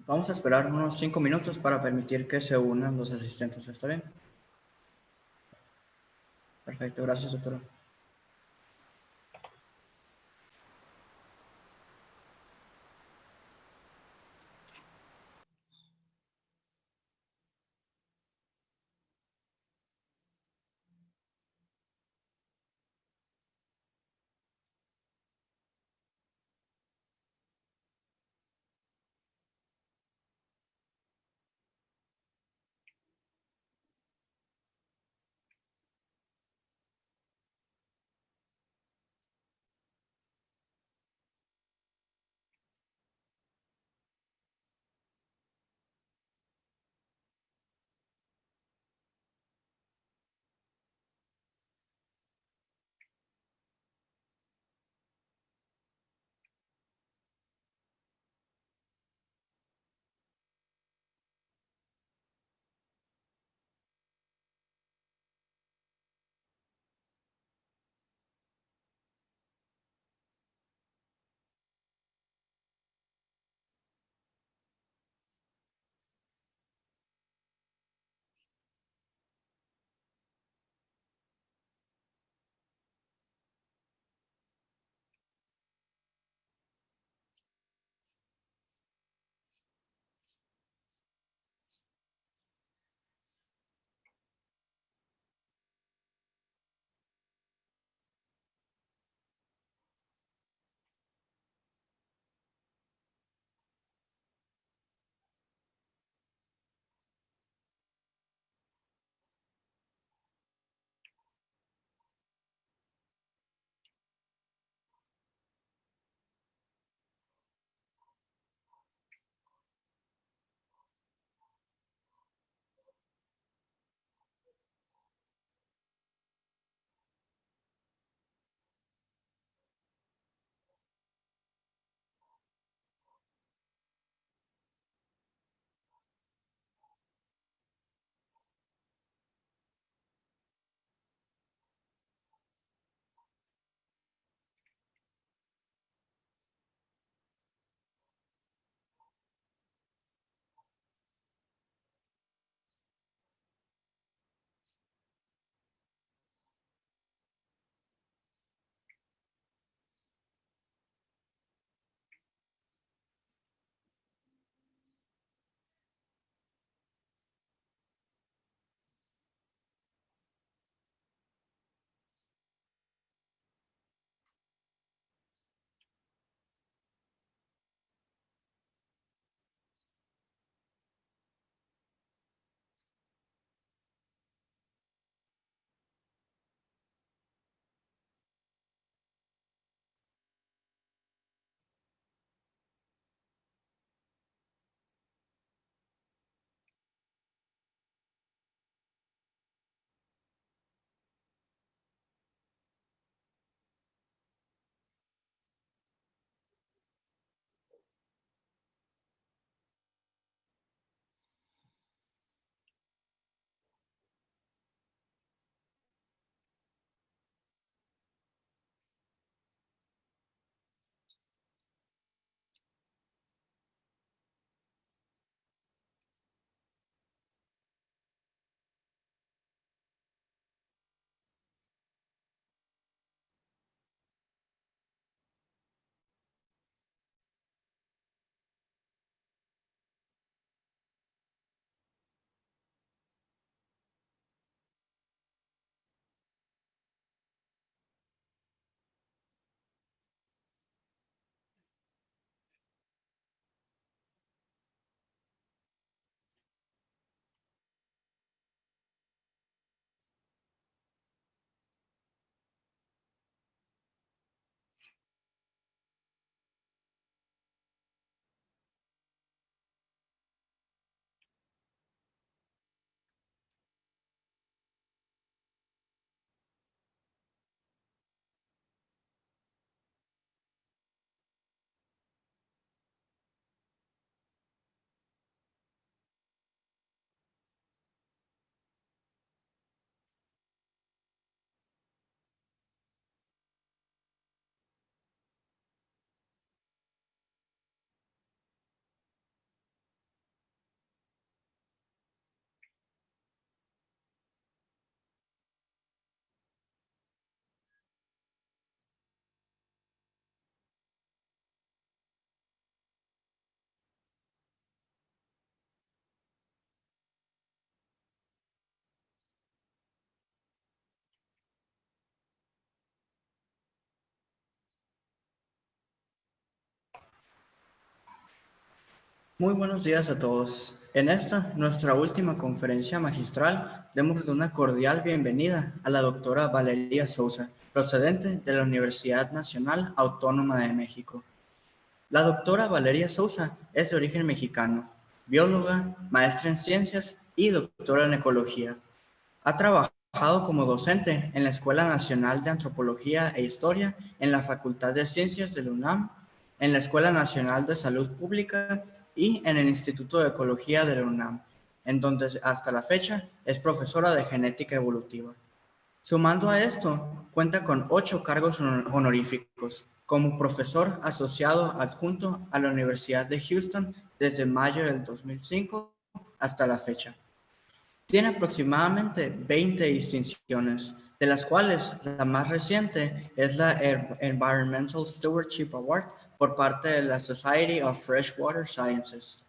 Vamos a esperar unos 5 minutos para permitir que se unan los asistentes. ¿Está bien? Perfecto, gracias, doctora. Muy buenos días a todos. En esta, nuestra última conferencia magistral, demos una cordial bienvenida a la doctora Valeria Sousa, procedente de la Universidad Nacional Autónoma de México. La doctora Valeria Sousa es de origen mexicano, bióloga, maestra en ciencias y doctora en ecología. Ha trabajado como docente en la Escuela Nacional de Antropología e Historia, en la Facultad de Ciencias de la UNAM, en la Escuela Nacional de Salud Pública y en el Instituto de Ecología de la UNAM, en donde hasta la fecha es profesora de genética evolutiva. Sumando a esto, cuenta con 8 cargos honoríficos, como profesor asociado adjunto a la Universidad de Houston desde mayo del 2005 hasta la fecha. Tiene aproximadamente 20 distinciones, de las cuales la más reciente es la Environmental Stewardship Award por parte de la Society of Freshwater Sciences.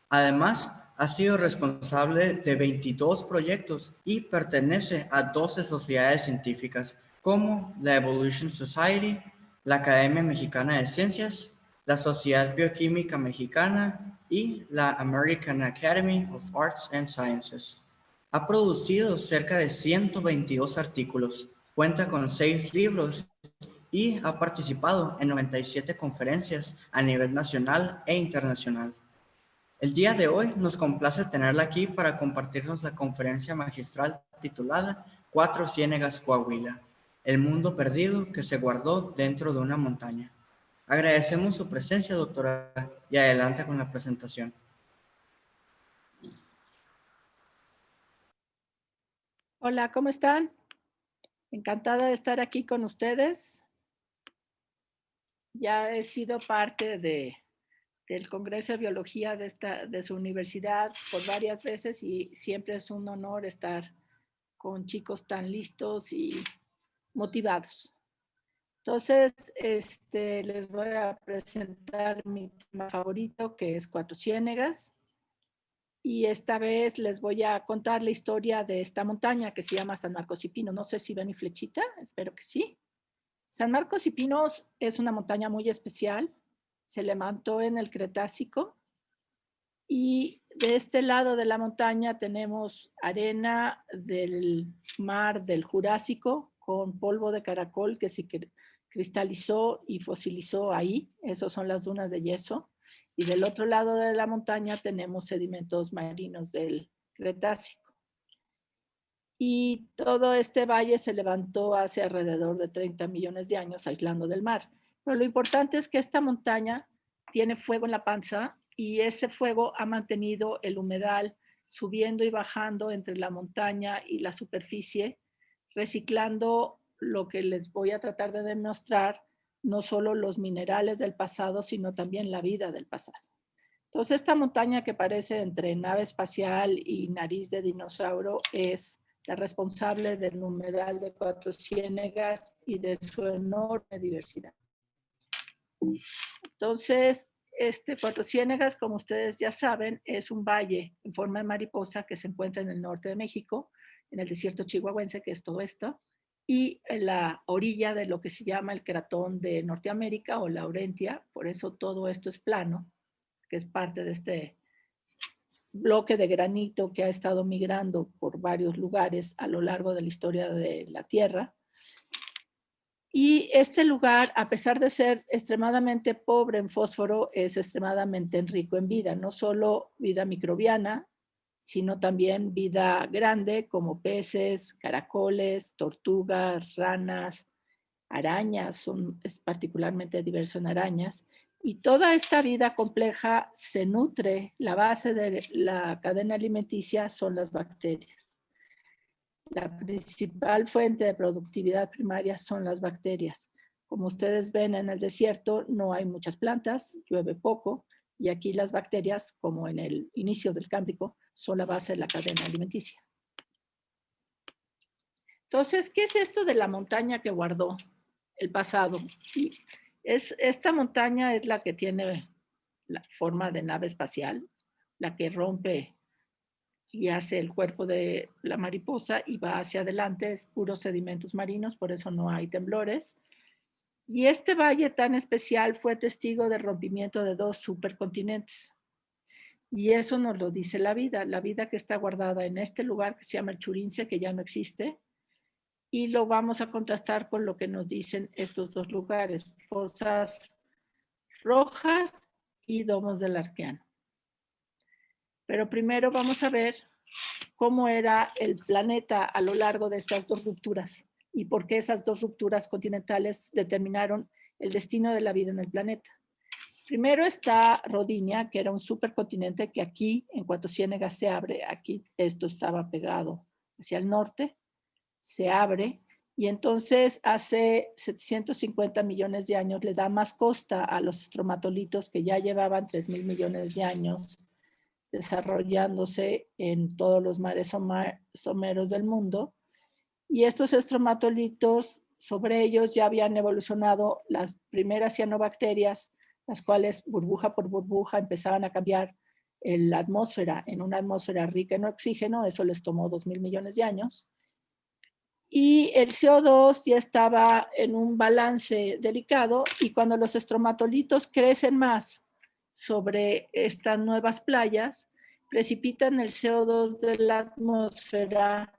Además, ha sido responsable de 22 proyectos y pertenece a 12 sociedades científicas, como la Evolution Society, la Academia Mexicana de Ciencias, la Sociedad Bioquímica Mexicana y la American Academy of Arts and Sciences. Ha producido cerca de 122 artículos, cuenta con 6 libros y ha participado en 97 conferencias a nivel nacional e internacional. El día de hoy nos complace tenerla aquí para compartirnos la conferencia magistral titulada Cuatro Ciénegas Coahuila, el mundo perdido que se guardó dentro de una montaña. Agradecemos su presencia, doctora, y adelante con la presentación. Hola, ¿cómo están? Encantada de estar aquí con ustedes. Ya he sido parte del Congreso de Biología de su universidad por varias veces y siempre es un honor estar con chicos tan listos y motivados. Entonces, les voy a presentar mi tema favorito, que es Cuatro Ciénegas. Y esta vez les voy a contar la historia de esta montaña que se llama San Marcos y Pino. No sé si ven mi flechita, espero que sí. San Marcos y Pinos es una montaña muy especial. Se levantó en el Cretácico y de este lado de la montaña tenemos arena del mar del Jurásico con polvo de caracol que se cristalizó y fosilizó ahí. Esas son las dunas de yeso. Y del otro lado de la montaña tenemos sedimentos marinos del Cretácico. Y todo este valle se levantó hace alrededor de 30 millones de años aislando del mar. Pero lo importante es que esta montaña tiene fuego en la panza y ese fuego ha mantenido el humedal subiendo y bajando entre la montaña y la superficie, reciclando lo que les voy a tratar de demostrar, no solo los minerales del pasado, sino también la vida del pasado. Entonces, esta montaña que parece entre nave espacial y nariz de dinosaurio es la responsable del humedal de Cuatro Ciénegas y de su enorme diversidad. Entonces, Cuatro Ciénegas, como ustedes ya saben, es un valle en forma de mariposa que se encuentra en el norte de México, en el desierto chihuahuense, que es todo esto, y en la orilla de lo que se llama el cratón de Norteamérica o Laurentia, por eso todo esto es plano, que es parte de este bloque de granito que ha estado migrando por varios lugares a lo largo de la historia de la Tierra. Y este lugar, a pesar de ser extremadamente pobre en fósforo, es extremadamente rico en vida, no solo vida microbiana, sino también vida grande como peces, caracoles, tortugas, ranas, arañas, es particularmente diverso en arañas, y toda esta vida compleja se nutre, la base de la cadena alimenticia son las bacterias. La principal fuente de productividad primaria son las bacterias. Como ustedes ven en el desierto no hay muchas plantas, llueve poco, y aquí las bacterias, como en el inicio del Cámbrico, son la base de la cadena alimenticia. Entonces, ¿qué es esto de la montaña que guardó el pasado? Esta montaña es la que tiene la forma de nave espacial, la que rompe y hace el cuerpo de la mariposa y va hacia adelante, es puros sedimentos marinos, por eso no hay temblores. Y este valle tan especial fue testigo del rompimiento de dos supercontinentes. Y eso nos lo dice la vida que está guardada en este lugar que se llama el Churince, que ya no existe, y lo vamos a contrastar con lo que nos dicen estos dos lugares, Pozas Rojas y Domos del Arqueano. Pero primero vamos a ver cómo era el planeta a lo largo de estas dos rupturas y por qué esas dos rupturas continentales determinaron el destino de la vida en el planeta. Primero está Rodinia, que era un supercontinente que aquí, en Cuatro Ciénegas, se abre. Aquí esto estaba pegado hacia el norte, se abre, y entonces hace 750 millones de años le da más costa a los estromatolitos que ya llevaban 3.000 millones de años desarrollándose en todos los mares someros del mundo. Y estos estromatolitos, sobre ellos ya habían evolucionado las primeras cianobacterias, las cuales burbuja por burbuja empezaban a cambiar la atmósfera en una atmósfera rica en oxígeno. Eso les tomó 2.000 millones de años. Y el CO2 ya estaba en un balance delicado, y cuando los estromatolitos crecen más sobre estas nuevas playas, precipitan el CO2 de la atmósfera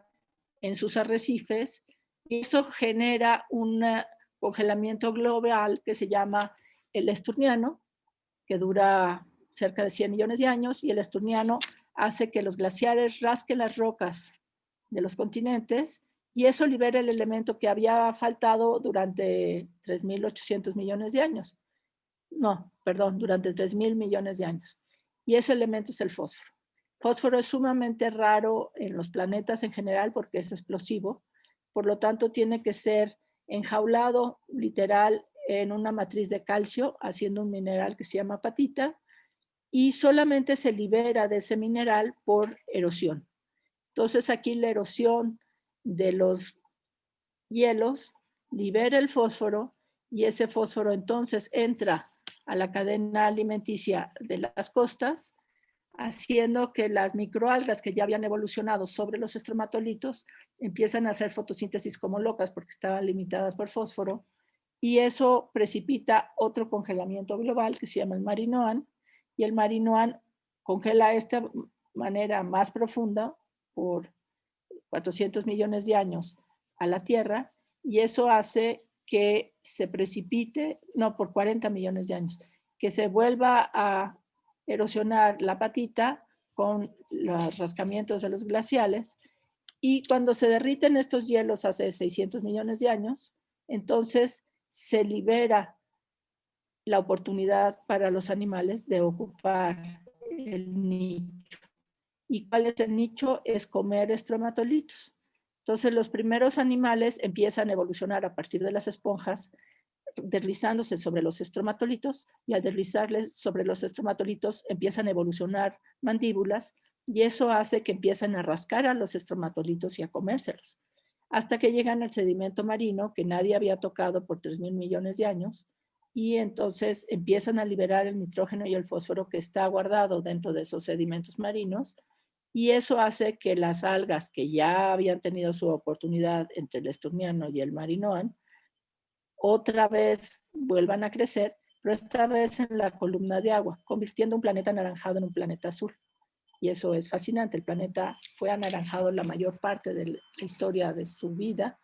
en sus arrecifes, y eso genera un congelamiento global que se llama el Esturniano, que dura cerca de 100 millones de años, y el Esturniano hace que los glaciares rasquen las rocas de los continentes, y eso libera el elemento que había faltado durante 3.800 millones de años. No, perdón, durante 3.000 millones de años. Y ese elemento es el fósforo. Fósforo es sumamente raro en los planetas en general porque es explosivo, por lo tanto tiene que ser enjaulado literal en una matriz de calcio, haciendo un mineral que se llama apatita, y solamente se libera de ese mineral por erosión. Entonces aquí la erosión de los hielos libera el fósforo, y ese fósforo entonces entra a la cadena alimenticia de las costas, haciendo que las microalgas que ya habían evolucionado sobre los estromatolitos empiezan a hacer fotosíntesis como locas porque estaban limitadas por fósforo, y eso precipita otro congelamiento global que se llama el Marinoan, y el Marinoan congela de esta manera más profunda por 400 millones de años a la Tierra, y eso hace que se precipite, no, por 40 millones de años, que se vuelva a erosionar la patita con los rascamientos de los glaciales, y cuando se derriten estos hielos hace 600 millones de años, entonces se libera la oportunidad para los animales de ocupar el nicho. ¿Y cuál es el nicho? Es comer estromatolitos. Entonces los primeros animales empiezan a evolucionar a partir de las esponjas, deslizándose sobre los estromatolitos, y al deslizarles sobre los estromatolitos empiezan a evolucionar mandíbulas, y eso hace que empiecen a rascar a los estromatolitos y a comérselos, hasta que llegan al sedimento marino que nadie había tocado por 3.000 millones de años, y entonces empiezan a liberar el nitrógeno y el fósforo que está guardado dentro de esos sedimentos marinos, y eso hace que las algas que ya habían tenido su oportunidad entre el Esturniano y el Marinoan, otra vez vuelvan a crecer, pero esta vez en la columna de agua, convirtiendo un planeta anaranjado en un planeta azul. Y eso es fascinante. El planeta fue anaranjado la mayor parte de la historia de su vida.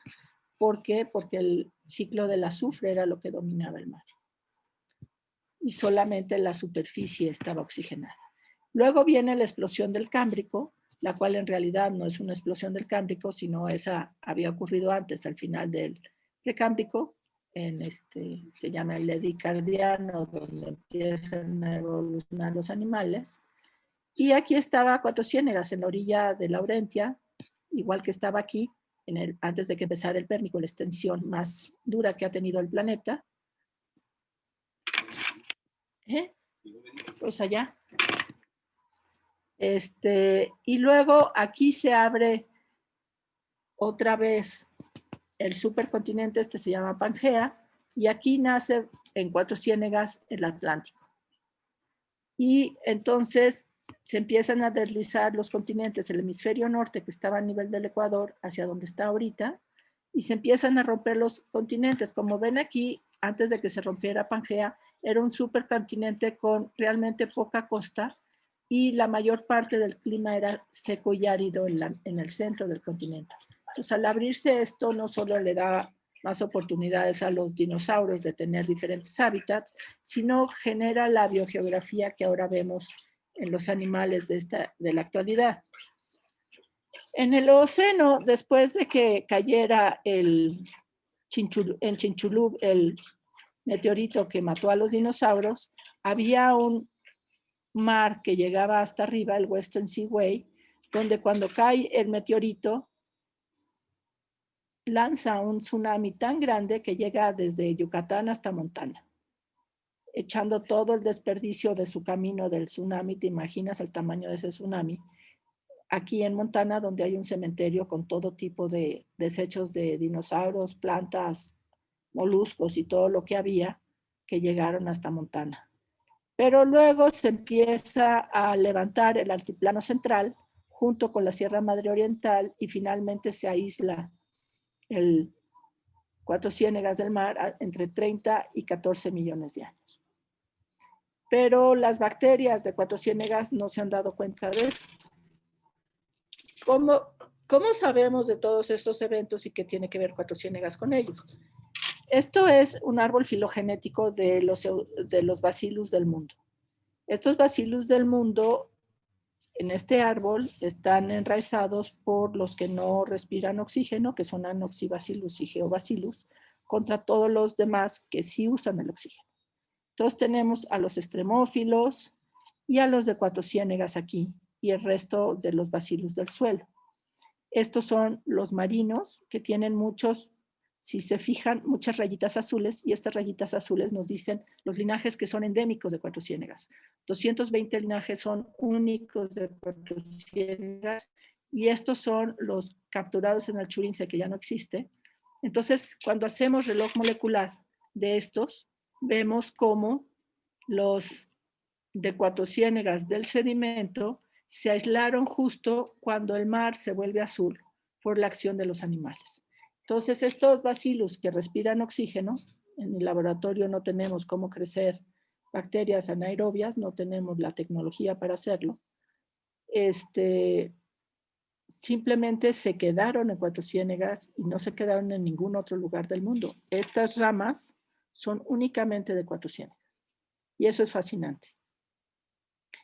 ¿Por qué? Porque el ciclo del azufre era lo que dominaba el mar, y solamente la superficie estaba oxigenada. Luego viene la explosión del Cámbrico, la cual en realidad no es una explosión del Cámbrico, sino esa había ocurrido antes, al final del Precámbrico, se llama el Edicardiano, donde empiezan a evolucionar los animales. Y aquí estaba Cuatro Ciénegas, en la orilla de Laurentia, igual que estaba aquí, antes de que empezara el Pérmico, la extensión más dura que ha tenido el planeta. Pues allá. Y luego aquí se abre otra vez el supercontinente, se llama Pangea, y aquí nace en Cuatro Ciénegas el Atlántico. Y entonces se empiezan a deslizar los continentes, el hemisferio norte que estaba a nivel del Ecuador hacia donde está ahorita, y se empiezan a romper los continentes. Como ven aquí, antes de que se rompiera Pangea, era un supercontinente con realmente poca costa, y la mayor parte del clima era seco y árido en el centro del continente. Entonces, al abrirse esto, no solo le da más oportunidades a los dinosaurios de tener diferentes hábitats, sino genera la biogeografía que ahora vemos en los animales de la actualidad. En el Eoceno, después de que cayera en Chicxulub el meteorito que mató a los dinosaurios, había un mar que llegaba hasta arriba, el Western Seaway, donde cuando cae el meteorito lanza un tsunami tan grande que llega desde Yucatán hasta Montana, echando todo el desperdicio de su camino del tsunami. ¿Te imaginas el tamaño de ese tsunami? Aquí en Montana, donde hay un cementerio con todo tipo de desechos de dinosaurios, plantas, moluscos y todo lo que había, que llegaron hasta Montana. Pero luego se empieza a levantar el altiplano central junto con la Sierra Madre Oriental y finalmente se aísla el Cuatro Ciénegas del Mar entre 30 y 14 millones de años. Pero las bacterias de Cuatro Ciénegas no se han dado cuenta de esto. ¿Cómo sabemos de todos estos eventos y qué tiene que ver Cuatro Ciénegas con ellos? Esto es un árbol filogenético de los bacillus del mundo. Estos bacillus del mundo en este árbol están enraizados por los que no respiran oxígeno, que son Anoxibacillus y Geobacillus, contra todos los demás que sí usan el oxígeno. Entonces tenemos a los extremófilos y a los de Cuatro Ciénegas aquí y el resto de los bacillus del suelo. Estos son los marinos que tienen muchos, si se fijan, muchas rayitas azules, y estas rayitas azules nos dicen los linajes que son endémicos de Cuatro Ciénegas. 220 linajes son únicos de Cuatro Ciénegas y estos son los capturados en el Churince, que ya no existe. Entonces, cuando hacemos reloj molecular de estos, vemos cómo los de Cuatro Ciénegas del sedimento se aislaron justo cuando el mar se vuelve azul por la acción de los animales. Entonces, estos bacillus que respiran oxígeno, en el laboratorio no tenemos cómo crecer bacterias anaerobias, no tenemos la tecnología para hacerlo, simplemente se quedaron en Cuatro Ciénegas y no se quedaron en ningún otro lugar del mundo. Estas ramas son únicamente de Cuatro Ciénegas y eso es fascinante.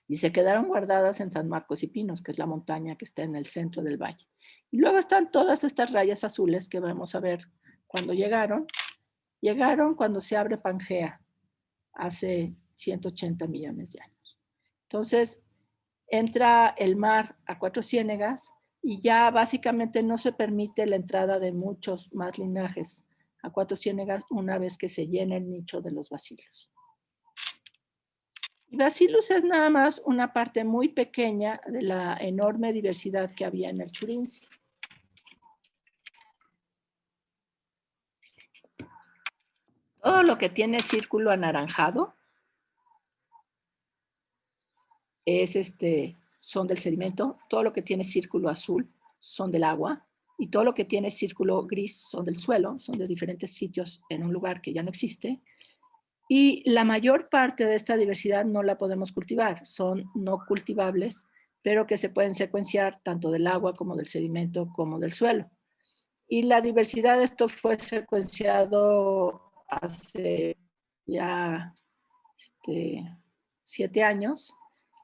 Y se quedaron guardadas en San Marcos y Pinos, que es la montaña que está en el centro del valle. Y luego están todas estas rayas azules que vamos a ver cuando llegaron. Llegaron cuando se abre Pangea, hace 180 millones de años. Entonces, entra el mar a Cuatro Ciénegas y ya básicamente no se permite la entrada de muchos más linajes a Cuatro Ciénegas una vez que se llena el nicho de los bacillus. Y Bacillus es nada más una parte muy pequeña de la enorme diversidad que había en el Churince. Todo lo que tiene círculo anaranjado son del sedimento, todo lo que tiene círculo azul son del agua y todo lo que tiene círculo gris son del suelo, son de diferentes sitios en un lugar que ya no existe. Y la mayor parte de esta diversidad no la podemos cultivar, son no cultivables, pero que se pueden secuenciar tanto del agua como del sedimento como del suelo. Y la diversidad de esto fue secuenciado hace ya 7 años.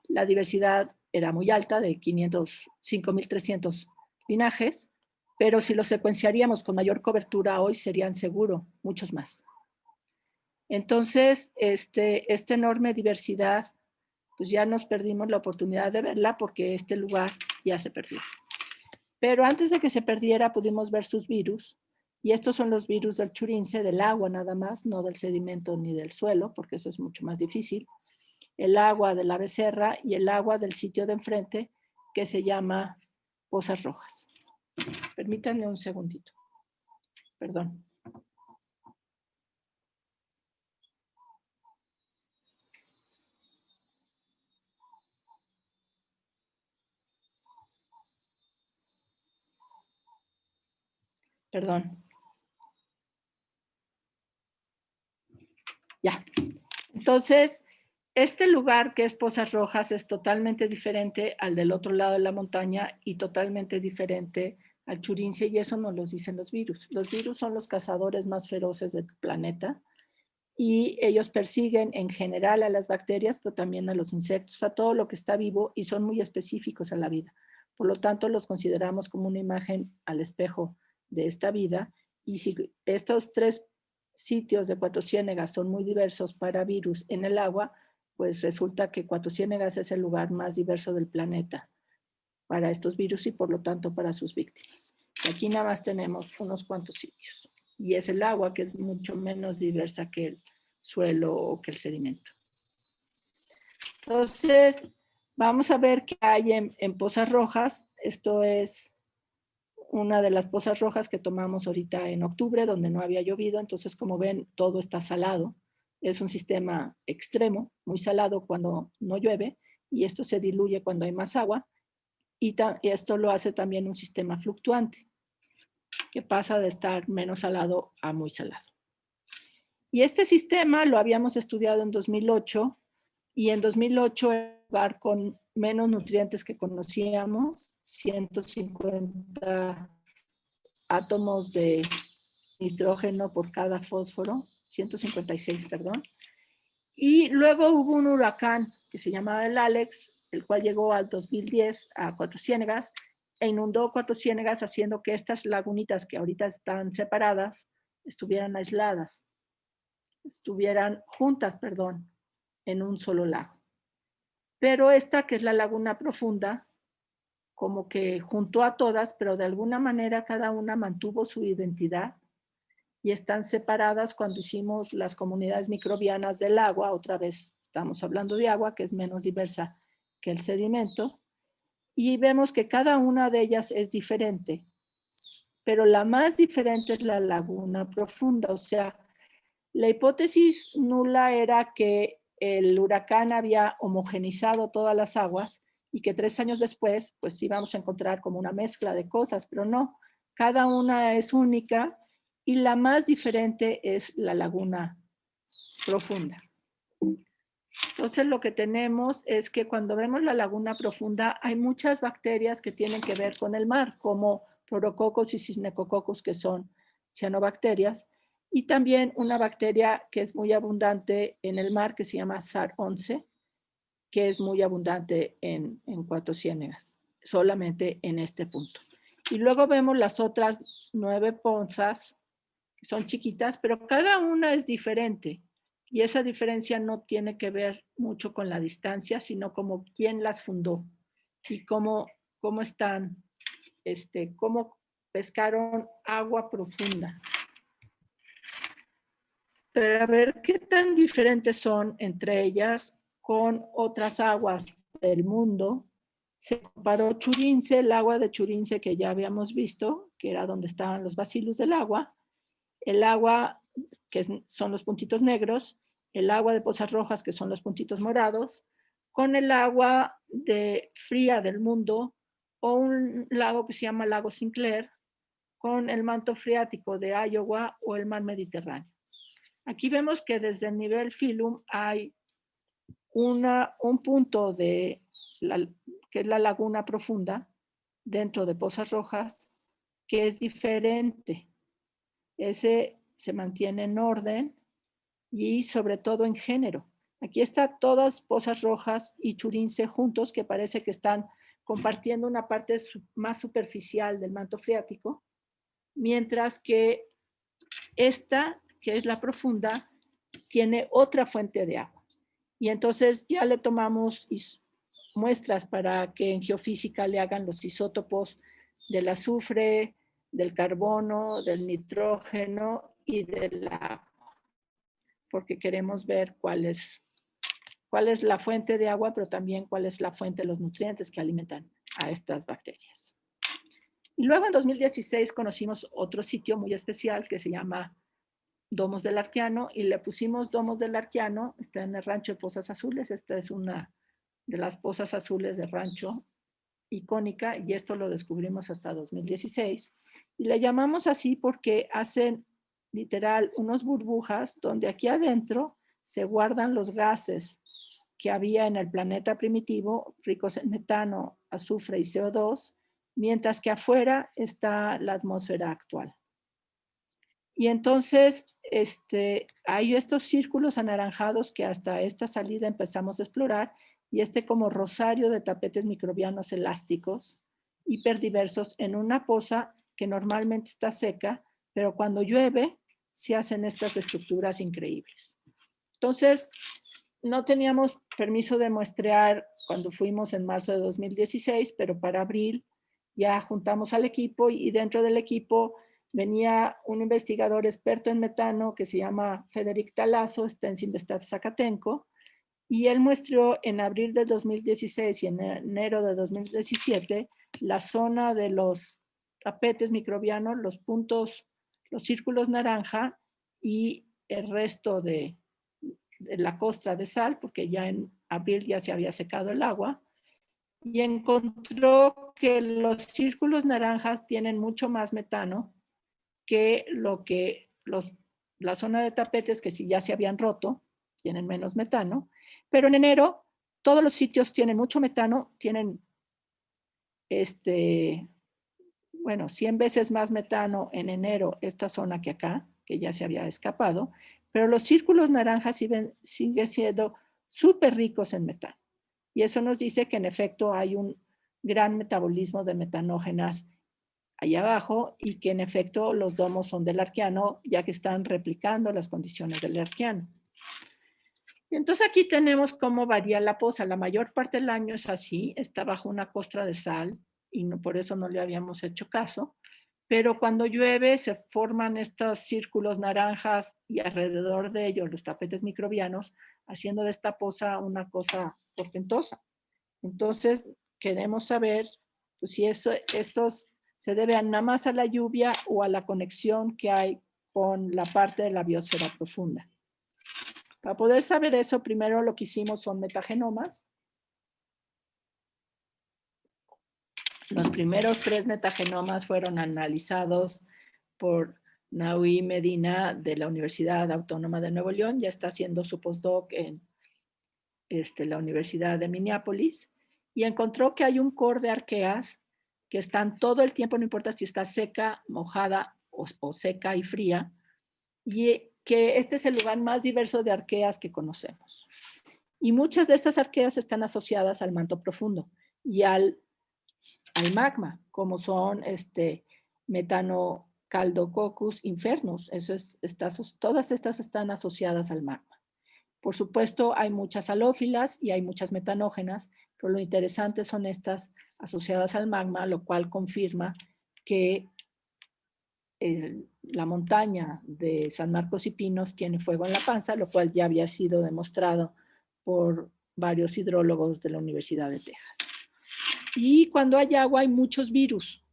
La diversidad era muy alta, de 5.300 linajes, pero si lo secuenciaríamos con mayor cobertura hoy serían seguro muchos más. Entonces, esta enorme diversidad, pues ya nos perdimos la oportunidad de verla porque este lugar ya se perdió. Pero antes de que se perdiera pudimos ver sus virus, y estos son los virus del Churince, del agua nada más, no del sedimento ni del suelo, porque eso es mucho más difícil. El agua de la becerra y el agua del sitio de enfrente, que se llama Pozas Rojas. Permítanme un segundito. Perdón. Perdón. Ya. Entonces, Este lugar que es Pozas Rojas es totalmente diferente al del otro lado de la montaña y totalmente diferente al Churince, y eso nos lo dicen los virus. Los virus son los cazadores más feroces del planeta y ellos persiguen en general a las bacterias, pero también a los insectos, a todo lo que está vivo, y son muy específicos a la vida. Por lo tanto, los consideramos como una imagen al espejo de esta vida, y si estos 3 sitios de Cuatro Ciénegas son muy diversos para virus en el agua, pues resulta que Cuatro Ciénegas es el lugar más diverso del planeta para estos virus y por lo tanto para sus víctimas. Y aquí nada más tenemos unos cuantos sitios. Y es el agua que es mucho menos diversa que el suelo o que el sedimento. Entonces, vamos a ver qué hay en Pozas Rojas. Esto es una de las pozas rojas que tomamos ahorita en octubre, donde no había llovido. Entonces, como ven, todo está salado. Es un sistema extremo, muy salado cuando no llueve, y esto se diluye cuando hay más agua. Y esto lo hace también un sistema fluctuante, que pasa de estar menos salado a muy salado. Y este sistema lo habíamos estudiado en 2008, y en 2008 era un lugar con menos nutrientes que conocíamos, 150 átomos de nitrógeno por cada fósforo, 156, perdón. Y luego hubo un huracán que se llamaba el Alex, el cual llegó al 2010 a Cuatro Ciénegas e inundó Cuatro Ciénegas, haciendo que estas lagunitas que ahorita están separadas estuvieran aisladas, estuvieran juntas, perdón, en un solo lago. Pero esta, que es la laguna profunda, como que juntó a todas, pero de alguna manera cada una mantuvo su identidad y están separadas cuando hicimos las comunidades microbianas del agua. Otra vez estamos hablando de agua, que es menos diversa que el sedimento, y vemos que cada una de ellas es diferente, pero la más diferente es la laguna profunda. O sea, la hipótesis nula era que el huracán había homogenizado todas las aguas y que 3 años después pues íbamos a encontrar como una mezcla de cosas, pero no, cada una es única, y la más diferente es la laguna profunda. Entonces lo que tenemos es que cuando vemos la laguna profunda hay muchas bacterias que tienen que ver con el mar, como Pleurococcus y Synechococcus, que son cianobacterias, y también una bacteria que es muy abundante en el mar, que se llama SAR-11, que es muy abundante en Cuatro Ciénegas, solamente en este punto. Y luego vemos las otras 9 pozas, que son chiquitas, pero cada una es diferente. Y esa diferencia no tiene que ver mucho con la distancia, sino como quién las fundó y cómo están, cómo pescaron agua profunda. Pero a ver qué tan diferentes son entre ellas con otras aguas del mundo. Se comparó Churince, el agua de Churince que ya habíamos visto, que era donde estaban los bacillus del agua, el agua que son los puntitos negros, el agua de Pozas Rojas, que son los puntitos morados, con el agua fría del mundo, o un lago que se llama Lago Sinclair, con el manto freático de Iowa o el mar Mediterráneo. Aquí vemos que desde el nivel Filum hay un punto que es la laguna profunda dentro de Pozas Rojas, que es diferente. Ese se mantiene en orden y sobre todo en género. Aquí están todas Pozas Rojas y Churince juntos, que parece que están compartiendo una parte más superficial del manto freático, mientras que esta, que es la profunda, tiene otra fuente de agua. Y entonces ya le tomamos muestras para que en geofísica le hagan los isótopos del azufre, del carbono, del nitrógeno y del agua, porque queremos ver cuál es la fuente de agua, pero también cuál es la fuente de los nutrientes que alimentan a estas bacterias. Y luego en 2016 conocimos otro sitio muy especial que se llama Domos del Arqueano, y le pusimos Domos del Arqueano. Está en el rancho de Pozas Azules. Esta es una de las pozas azules de rancho icónica, y esto lo descubrimos hasta 2016. Y le llamamos así porque hacen literal unos burbujas donde aquí adentro se guardan los gases que había en el planeta primitivo, ricos en metano, azufre y CO2, mientras que afuera está la atmósfera actual. Y entonces hay estos círculos anaranjados que hasta esta salida empezamos a explorar, y como rosario de tapetes microbianos elásticos, hiperdiversos, en una poza que normalmente está seca, pero cuando llueve se hacen estas estructuras increíbles. Entonces, no teníamos permiso de muestrear cuando fuimos en marzo de 2016, pero para abril ya juntamos al equipo, y dentro del equipo venía un investigador experto en metano que se llama Federic Talazo, está en Cinvestav Zacatenco, y él muestreó en abril de 2016 y en enero de 2017 la zona de los tapetes microbianos, los puntos, los círculos naranja, y el resto de la costra de sal, porque ya en abril ya se había secado el agua, y encontró que los círculos naranjas tienen mucho más metano que la zona de tapetes, que si ya se habían roto, tienen menos metano, pero en enero todos los sitios tienen mucho metano, tienen 100 veces más metano en enero esta zona que acá, que ya se había escapado, pero los círculos naranjas siguen siendo súper ricos en metano. Y eso nos dice que en efecto hay un gran metabolismo de metanógenas allá abajo, y que en efecto los domos son del arqueano, ya que están replicando las condiciones del arqueano. Y entonces aquí tenemos cómo varía la poza. La mayor parte del año es así, está bajo una costra de sal, y por eso no le habíamos hecho caso. Pero cuando llueve se forman estos círculos naranjas, y alrededor de ellos los tapetes microbianos, haciendo de esta poza una cosa portentosa. Entonces queremos saber si estos se debe nada más a la lluvia o a la conexión que hay con la parte de la biosfera profunda. Para poder saber eso, primero lo que hicimos son metagenomas. Los primeros 3 metagenomas fueron analizados por Naui Medina de la Universidad Autónoma de Nuevo León. Ya está haciendo su postdoc en la Universidad de Minneapolis, y encontró que hay un core de arqueas que están todo el tiempo, no importa si está seca, mojada o seca y fría, y que este es el lugar más diverso de arqueas que conocemos. Y muchas de estas arqueas están asociadas al manto profundo y al magma, como son Metanocaldococcus infernus. Todas estas están asociadas al magma. Por supuesto, hay muchas halófilas y hay muchas metanógenas, pero lo interesante son estas asociadas al magma, lo cual confirma que la montaña de San Marcos y Pinos tiene fuego en la panza, lo cual ya había sido demostrado por varios hidrólogos de la Universidad de Texas. Y cuando hay agua hay muchos virus,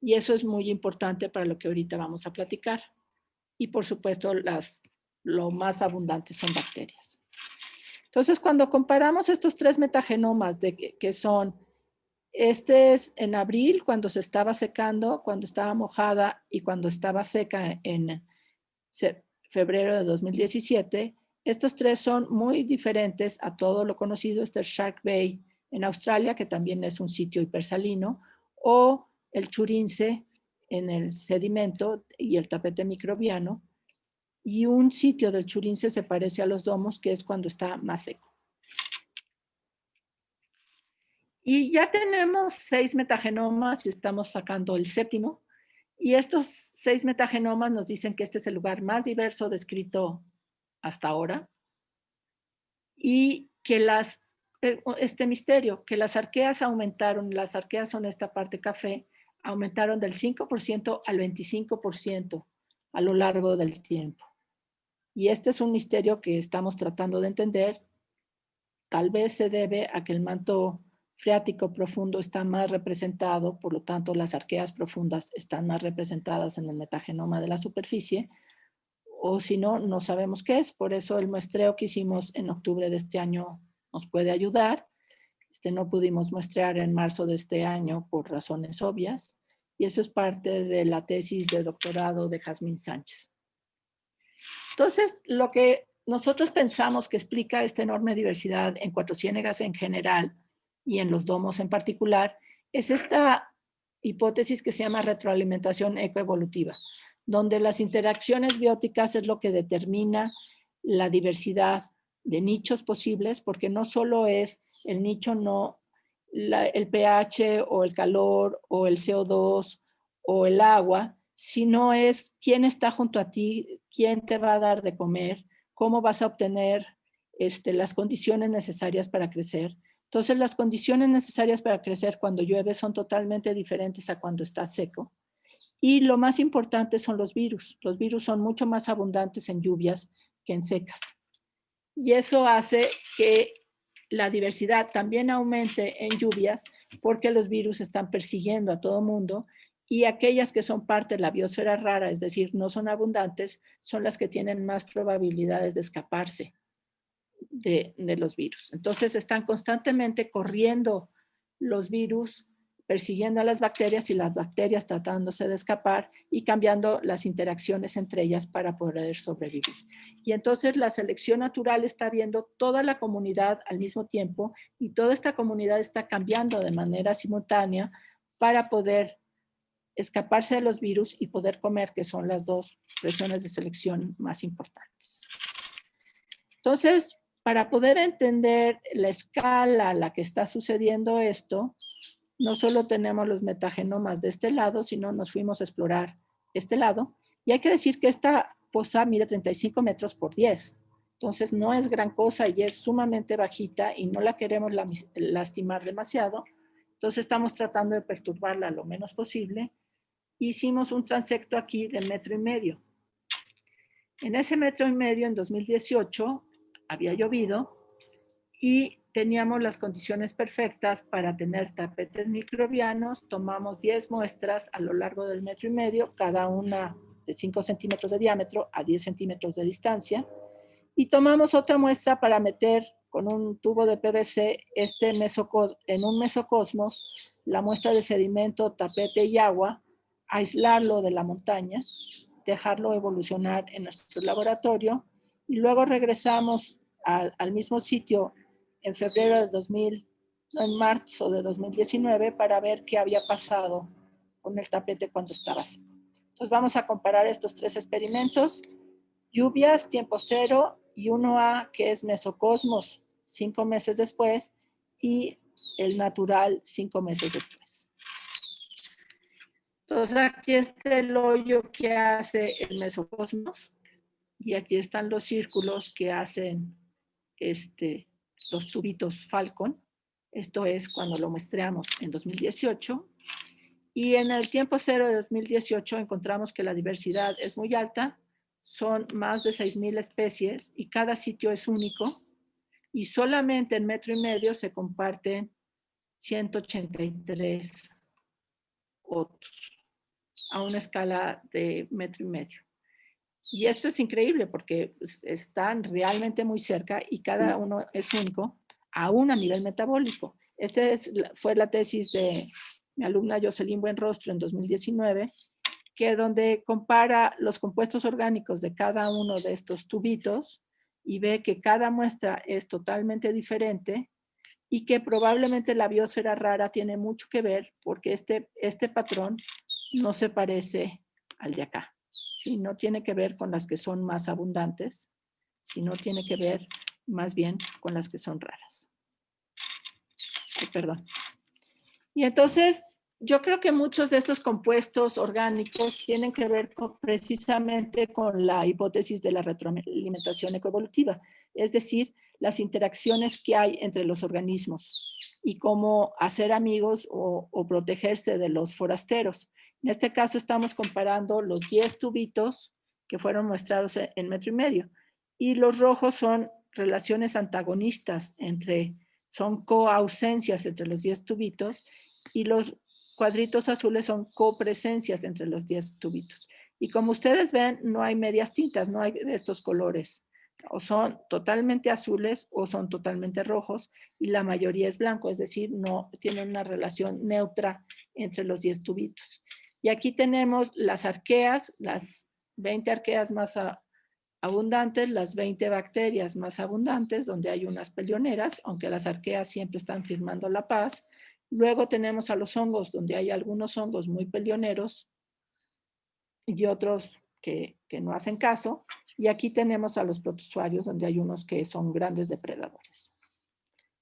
y eso es muy importante para lo que ahorita vamos a platicar. Y por supuesto, lo más abundantes son bacterias. Entonces, cuando comparamos estos 3 metagenomas que son, este es en abril, cuando se estaba secando, cuando estaba mojada y cuando estaba seca en febrero de 2017, estos 3 son muy diferentes a todo lo conocido. Este es Shark Bay en Australia, que también es un sitio hipersalino, o el Churince en el sedimento y el tapete microbiano. Y un sitio del Churince se parece a los domos, que es cuando está más seco. Y ya tenemos 6 metagenomas y estamos sacando el 7º. Y estos 6 metagenomas nos dicen que este es el lugar más diverso descrito hasta ahora. Y que este misterio, que las arqueas aumentaron, las arqueas son esta parte café, aumentaron del 5% al 25% a lo largo del tiempo. Y este es un misterio que estamos tratando de entender. Tal vez se debe a que el manto freático profundo está más representado, por lo tanto las arqueas profundas están más representadas en el metagenoma de la superficie, o si no, no sabemos qué es. Por eso el muestreo que hicimos en octubre de este año nos puede ayudar. No pudimos muestrear en marzo de este año por razones obvias, y eso es parte de la tesis de doctorado de Jazmín Sánchez. Entonces, lo que nosotros pensamos que explica esta enorme diversidad en Cuatro Ciénegas en general y en los domos en particular, es esta hipótesis que se llama retroalimentación ecoevolutiva, donde las interacciones bióticas es lo que determina la diversidad de nichos posibles, porque no solo es el nicho, no el pH o el calor o el CO2 o el agua, sino es quién está junto a ti, quién te va a dar de comer, cómo vas a obtener las condiciones necesarias para crecer. Entonces, las condiciones necesarias para crecer cuando llueve son totalmente diferentes a cuando está seco. Y lo más importante son los virus. Los virus son mucho más abundantes en lluvias que en secas. Y eso hace que la diversidad también aumente en lluvias porque los virus están persiguiendo a todo mundo y aquellas que son parte de la biosfera rara, es decir, no son abundantes, son las que tienen más probabilidades de escaparse de los virus. Entonces están constantemente corriendo los virus, persiguiendo a las bacterias y las bacterias tratándose de escapar y cambiando las interacciones entre ellas para poder sobrevivir. Y entonces la selección natural está viendo toda la comunidad al mismo tiempo y toda esta comunidad está cambiando de manera simultánea para poder escaparse de los virus y poder comer, que son las dos presiones de selección más importantes. Entonces, para poder entender la escala a la que está sucediendo esto, no solo tenemos los metagenomas de este lado, sino nos fuimos a explorar este lado. Y hay que decir que esta fosa mide 35 metros por 10. Entonces no es gran cosa y es sumamente bajita y no la queremos lastimar demasiado. Entonces estamos tratando de perturbarla lo menos posible. Hicimos un transecto aquí de 1,5 metros. En ese 1,5 metros, en 2018, había llovido y teníamos las condiciones perfectas para tener tapetes microbianos. Tomamos 10 muestras a lo largo del 1,5 metros, cada una de 5 centímetros de diámetro a 10 centímetros de distancia. Y tomamos otra muestra para meter con un tubo de PVC en un mesocosmos la muestra de sedimento, tapete y agua, aislarlo de la montaña, dejarlo evolucionar en nuestro laboratorio y luego regresamos al mismo sitio en en marzo de 2019 para ver qué había pasado con el tapete cuando estaba seco. Entonces vamos a comparar estos tres experimentos: lluvias, tiempo cero, y 1A, que es mesocosmos, 5 meses después, y el natural, 5 meses después. Entonces aquí está el hoyo que hace el mesocosmos y aquí están los círculos que hacen los tubitos Falcon. Esto es cuando lo muestreamos en 2018. Y en el tiempo cero de 2018 encontramos que la diversidad es muy alta. Son más de 6,000 especies y cada sitio es único. Y solamente en 1,5 metros se comparten 183 otros a una escala de 1,5 metros. Y esto es increíble porque están realmente muy cerca y cada uno es único, aún a nivel metabólico. Fue la tesis de mi alumna Jocelyn Buenrostro en 2019, que donde compara los compuestos orgánicos de cada uno de estos tubitos y ve que cada muestra es totalmente diferente y que probablemente la biosfera rara tiene mucho que ver porque este patrón no se parece al de acá. ¿Sí? No tiene que ver con las que son más abundantes, sino tiene que ver más bien con las que son raras. Perdón. Y entonces, yo creo que muchos de estos compuestos orgánicos tienen que ver precisamente con la hipótesis de la retroalimentación ecoevolutiva, es decir, las interacciones que hay entre los organismos y cómo hacer amigos o protegerse de los forasteros. En este caso estamos comparando los 10 tubitos que fueron muestrados en 1,5 metros y los rojos son relaciones antagonistas son coausencias entre los 10 tubitos y los cuadritos azules son copresencias entre los 10 tubitos. Y como ustedes ven, no hay medias tintas, no hay de estos colores. O son totalmente azules o son totalmente rojos y la mayoría es blanco, es decir, no tienen una relación neutra entre los 10 tubitos. Y aquí tenemos las arqueas, las 20 arqueas más abundantes, las 20 bacterias más abundantes, donde hay unas peleoneras, aunque las arqueas siempre están firmando la paz. Luego tenemos a los hongos, donde hay algunos hongos muy peleoneros y otros que no hacen caso. Y aquí tenemos a los protozoarios, donde hay unos que son grandes depredadores.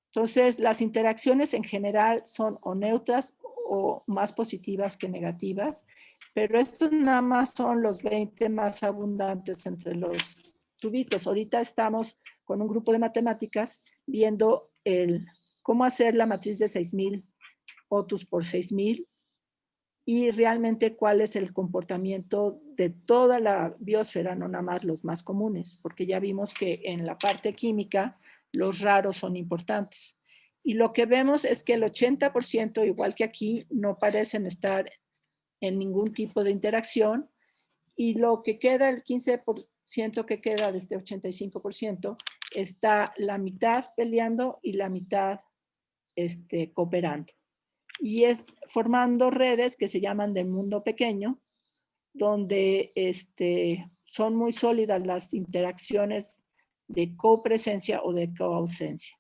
Entonces, las interacciones en general son o neutras o más positivas que negativas, pero estos nada más son los 20 más abundantes entre los tubitos. Ahorita estamos con un grupo de matemáticas viendo cómo hacer la matriz de 6,000 otus por 6,000 y realmente cuál es el comportamiento de toda la biosfera, no nada más los más comunes, porque ya vimos que en la parte química los raros son importantes. Y lo que vemos es que el 80%, igual que aquí, no parecen estar en ningún tipo de interacción, y lo que queda, el 15% que queda de este 85%, está la mitad peleando y la mitad cooperando. Y es formando redes que se llaman de mundo pequeño, donde son muy sólidas las interacciones de copresencia o de coausencia.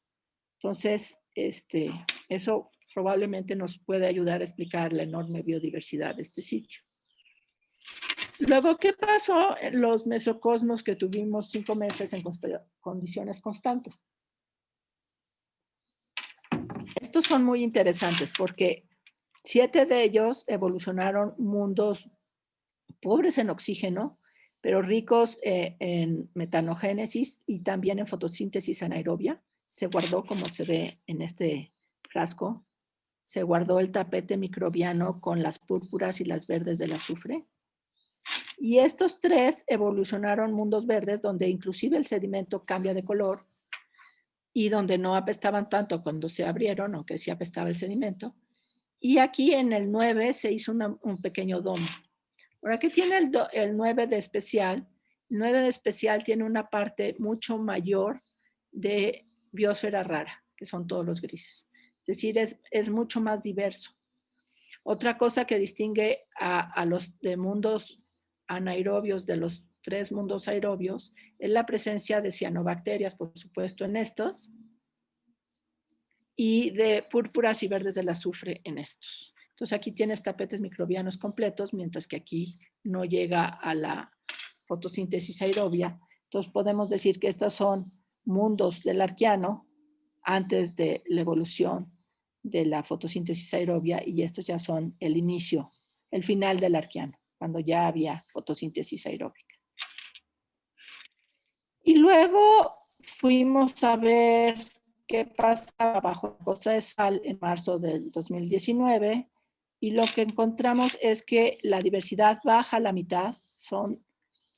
Entonces, eso probablemente nos puede ayudar a explicar la enorme biodiversidad de este sitio. Luego, ¿qué pasó en los mesocosmos que tuvimos 5 meses en condiciones constantes? Estos son muy interesantes porque 7 de ellos evolucionaron mundos pobres en oxígeno, pero ricos en metanogénesis y también en fotosíntesis anaerobia. Se guardó, como se ve en este frasco, se guardó el tapete microbiano con las púrpuras y las verdes del azufre. Y estos 3 evolucionaron mundos verdes donde inclusive el sedimento cambia de color y donde no apestaban tanto cuando se abrieron, aunque sí apestaba el sedimento. Y aquí en el 9 se hizo un pequeño domo. Ahora, ¿qué tiene el 9 de especial? El 9 de especial tiene una parte mucho mayor de biosfera rara, que son todos los grises. Es decir, es mucho más diverso. Otra cosa que distingue a los de mundos anaerobios de los 3 mundos aerobios es la presencia de cianobacterias, por supuesto, en estos, y de púrpuras y verdes del azufre en estos. Entonces aquí tienes tapetes microbianos completos, mientras que aquí no llega a la fotosíntesis aerobia. Entonces podemos decir que estos son mundos del arqueano antes de la evolución de la fotosíntesis aerobia, y estos ya son el inicio, el final del arqueano, cuando ya había fotosíntesis aeróbica. Y luego fuimos a ver qué pasaba bajo la costa de sal en marzo del 2019, y lo que encontramos es que la diversidad baja a la mitad, son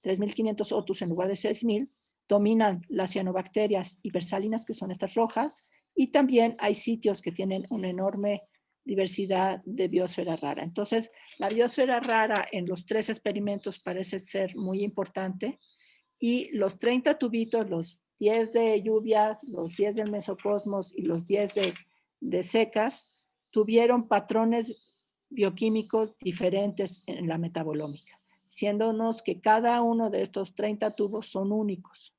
3.500 otus en lugar de 6.000, dominan las cianobacterias hipersalinas, que son estas rojas, y también hay sitios que tienen una enorme diversidad de biosfera rara. Entonces, la biosfera rara en los 3 experimentos parece ser muy importante, y los 30 tubitos, los 10 de lluvias, los 10 del mesocosmos y los 10 de secas, tuvieron patrones bioquímicos diferentes en la metabolómica, siéndonos que cada uno de estos 30 tubos son únicos,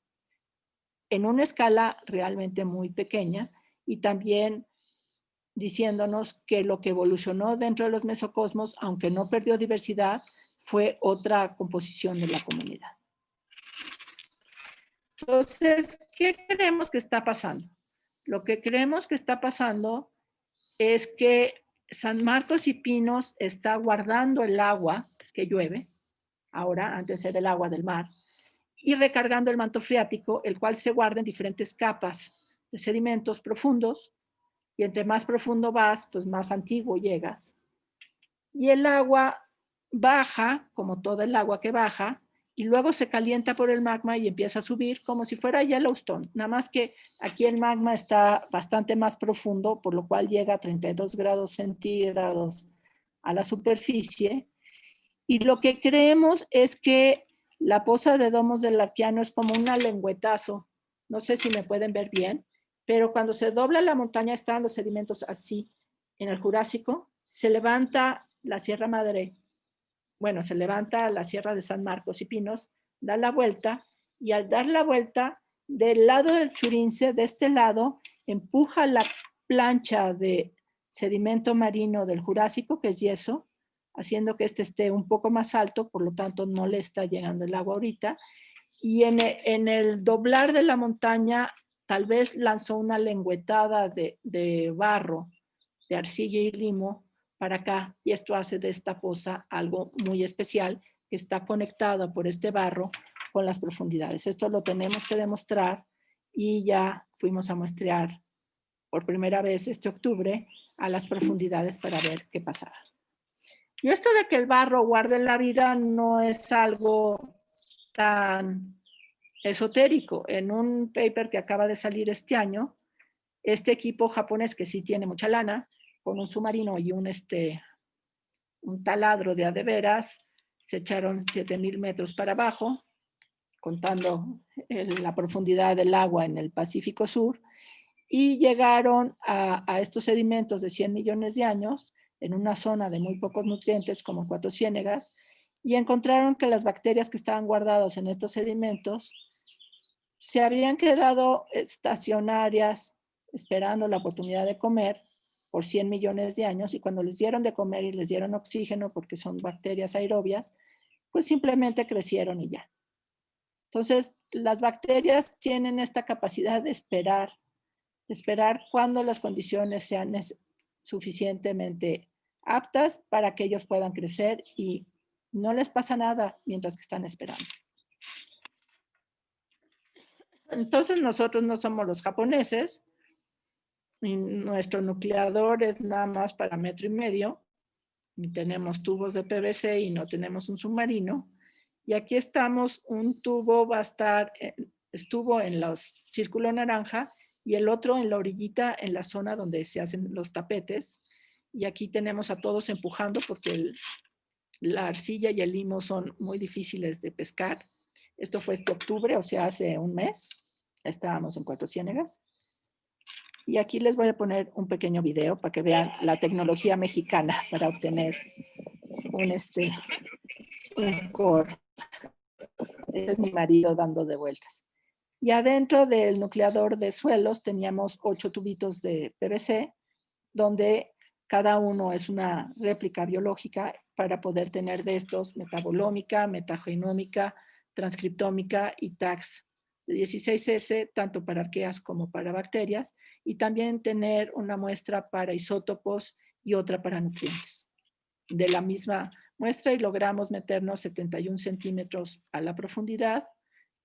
en una escala realmente muy pequeña, y también diciéndonos que lo que evolucionó dentro de los mesocosmos, aunque no perdió diversidad, fue otra composición de la comunidad. Entonces, ¿qué creemos que está pasando? Lo que creemos que está pasando es que San Marcos y Pinos está guardando el agua que llueve, ahora antes era el agua del mar, y recargando el manto freático, el cual se guarda en diferentes capas de sedimentos profundos, y entre más profundo vas, pues más antiguo llegas. Y el agua baja, como toda el agua que baja, y luego se calienta por el magma y empieza a subir como si fuera Yellowstone. Nada más que aquí el magma está bastante más profundo, por lo cual llega a 32 grados centígrados a la superficie. Y lo que creemos es que la fosa de Domos del Arqueano es como un lengüetazo. No sé si me pueden ver bien, pero cuando se dobla la montaña están los sedimentos así. En el Jurásico se levanta la Sierra Madre, bueno, se levanta la Sierra de San Marcos y Pinos, da la vuelta y al dar la vuelta, del lado del Churince, de este lado, empuja la plancha de sedimento marino del Jurásico, que es yeso, haciendo que este esté un poco más alto, por lo tanto no le está llegando el agua ahorita. Y en el doblar de la montaña, tal vez lanzó una lengüetada de barro, de arcilla y limo para acá, y esto hace de esta fosa algo muy especial, que está conectada por este barro con las profundidades. Esto lo tenemos que demostrar y ya fuimos a muestrear por primera vez este octubre a las profundidades para ver qué pasaba. Y esto de que el barro guarde la vida no es algo tan esotérico. En un paper que acaba de salir este año, este equipo japonés que sí tiene mucha lana, con un submarino y un taladro de a de veras, se echaron 7,000 metros para abajo, contando la profundidad del agua en el Pacífico Sur, y llegaron a estos sedimentos de 100 millones de años en una zona de muy pocos nutrientes como Cuatro Ciénegas, y encontraron que las bacterias que estaban guardadas en estos sedimentos se habían quedado estacionarias esperando la oportunidad de comer por 100 millones de años, y cuando les dieron de comer y les dieron oxígeno, porque son bacterias aerobias, pues simplemente crecieron y ya. Entonces, las bacterias tienen esta capacidad de esperar cuando las condiciones sean suficientemente aptas para que ellos puedan crecer, y no les pasa nada mientras que están esperando. Entonces nosotros no somos los japoneses, y nuestro nucleador es nada más para 1,5 metros, y tenemos tubos de PVC y no tenemos un submarino. Y aquí estamos, un tubo va a estar, estuvo en los círculo naranja y el otro en la orillita, en la zona donde se hacen los tapetes. Y aquí tenemos a todos empujando porque la arcilla y el limo son muy difíciles de pescar. Esto fue este octubre, o sea, hace un mes. Estábamos en Cuatro Ciénegas. Y aquí les voy a poner un pequeño video para que vean la tecnología mexicana para obtener un core. Este es mi marido dando de vueltas. Y adentro del nucleador de suelos teníamos 8 tubitos de PVC, donde cada uno es una réplica biológica para poder tener de estos metabolómica, metagenómica, transcriptómica y tags de 16S, tanto para arqueas como para bacterias, y también tener una muestra para isótopos y otra para nutrientes. De la misma muestra, y logramos meternos 71 centímetros a la profundidad,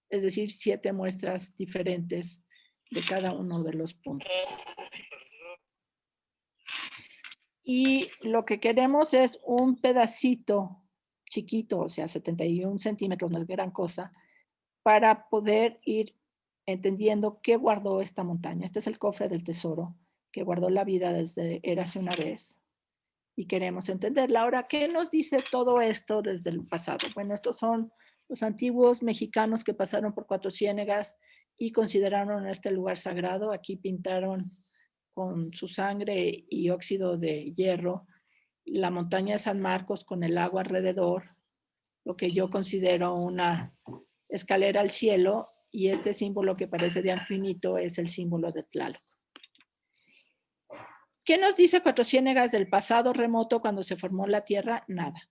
es decir, 7 muestras diferentes de cada uno de los puntos. Y lo que queremos es un pedacito chiquito, o sea, 71 centímetros, no es gran cosa, para poder ir entendiendo qué guardó esta montaña. Este es el cofre del tesoro que guardó la vida desde Érase una vez, y queremos entenderla. Ahora, ¿qué nos dice todo esto desde el pasado? Bueno, estos son los antiguos mexicanos que pasaron por Cuatro Ciénegas y consideraron este lugar sagrado. Aquí pintaron con su sangre y óxido de hierro la montaña de San Marcos con el agua alrededor, lo que yo considero una escalera al cielo, y este símbolo que parece de infinito es el símbolo de Tlaloc. ¿Qué nos dice Cuatro Ciénegas del pasado remoto cuando se formó la Tierra? Nada.